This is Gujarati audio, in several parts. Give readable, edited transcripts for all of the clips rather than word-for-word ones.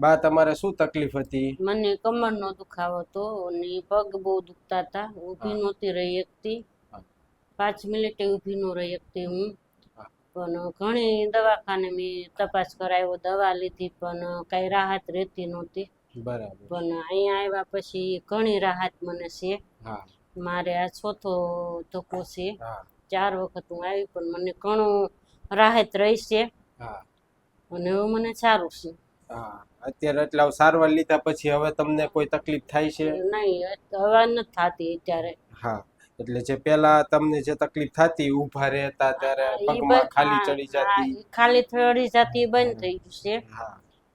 બા તમારે શું તકલીફ હતી? મને કમરનો દુખાવો હતો અને પગ બહુ દુખતા હતા. ઊભી નહોતી રહી શકતી. 5 મિનિટે ઊભી ન રહી શકતી હું. પણ ઘણી દવાખાને મેં તપાસ કરાવ્યો, દવા લીધી, પણ કઈ રાહત રહેતી નહોતી. બરાબર. પણ અહીંયા આવ્યા પછી ઘણી રાહત મને છે. મારે આ 4થો ધક્કો છે. 4 વખત હું આવી પણ મને ઘણું રાહત રહી છે. અને હવે મને સારું છે. અત્યારે એટલે સારવાર લીધા પછી હવે તમને કોઈ તકલીફ થાય છે? નહીં, હવે નથી થતી અત્યારે. એટલે જે પેલા તમને જે તકલીફ થતી ઊભા રહેતા ત્યારે પગમાં ખાલી ચડી જતી, ખાલી ચડી જતી બંધ થઈ ગઈ છે.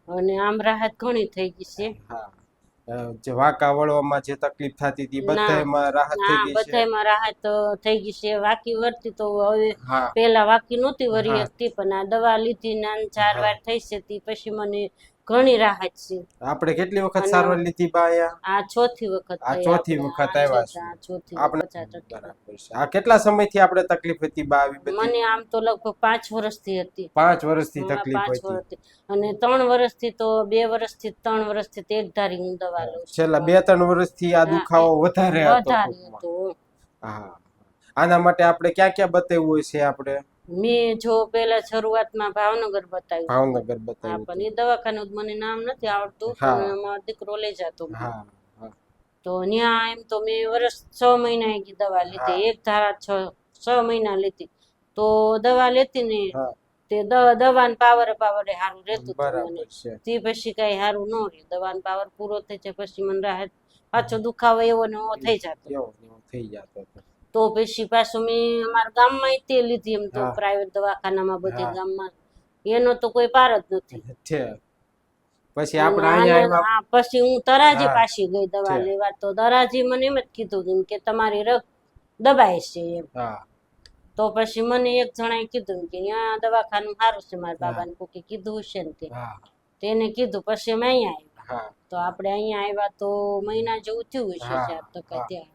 અને આમ રાહત ઘણી થઈ ગઈ છે. જે વાંકા વળવામાં જે તકલીફ થતી હતી બધામાં રાહત થઈ ગઈ છે. બધામાં રાહત થઈ ગઈ છે. વાકી વળતી તો હવે પેલા વાકી નહોતી વળી શકતી, પણ આ દવા લીધી ને 4 વાર થઈ છે તે પછી મને ઘણી રાહત છે. આપણે કેટલી વખત સારવાર લીધી બા અહીંયા? આ 4થી વખત. આ 4થી વખત આવ્યા છો. આપણે બરાબર છે. આ કેટલા સમયથી આપણે તકલીફ હતી બા આવી બધી? મને આમ તો લગભગ 5 વર્ષથી હતી. 5 વર્ષથી તકલીફ હતી. અને 3 વર્ષથી તો 2 વર્ષથી 3 વર્ષથી તે એક ધારી હું દવા લઉં છું. છેલ્લા 2-3 વર્ષથી આ દુખાવો વધારે હતો. આના માટે આપણે ક્યાં ક્યાં બતાવ્યું છે? આપણે મેં જો પેલા શરૂઆતમાં ભાવનગર બતાવ્યું. ભાવનગર બતાવ્યું. પણ એ દવાખાનું મને નામ નથી આવડતું, પણ મારો દીકરો લઈ જતો. તો ત્યાં એમ તો મેં વર્ષ 6 મહિના દવા લીધી, એક ધારા 6 મહિના લીધી. તો દવા લેતી ને તે દવા ને પાવરે સારું રહેતું મને. તે પછી કઈ સારું ન રહ્યું. દવા ને પાવર પૂરો થઈ જાય પછી મને રાહત, પાછો દુખાવો એવો ને એવો થઈ જતો. તો પછી પાછું મેં અમારા ગામમાં તે લીધી, એમ તો પ્રાઇવેટ દવાખાનામાં બધે ગામમાં એનો તો કોઈ પાર જ નથી. પછી આપણે પછી હું તરાજી પાછી ગઈ દવા લેવા. તો તરાજી મને એમ જ કીધું કે તમારી રગ દબાય છે એમ. તો પછી મને એક જણાએ કીધું કે અહીંયા દવાખાનું સારું છે, મારા બાબાને કોકે કીધું છે ને તેને કીધું. પછી અમે અહીંયા આવ્યા. તો આપણે અહીંયા આવ્યા તો મહિના જેવું થયું છે. 4 ટકા ત્યાં.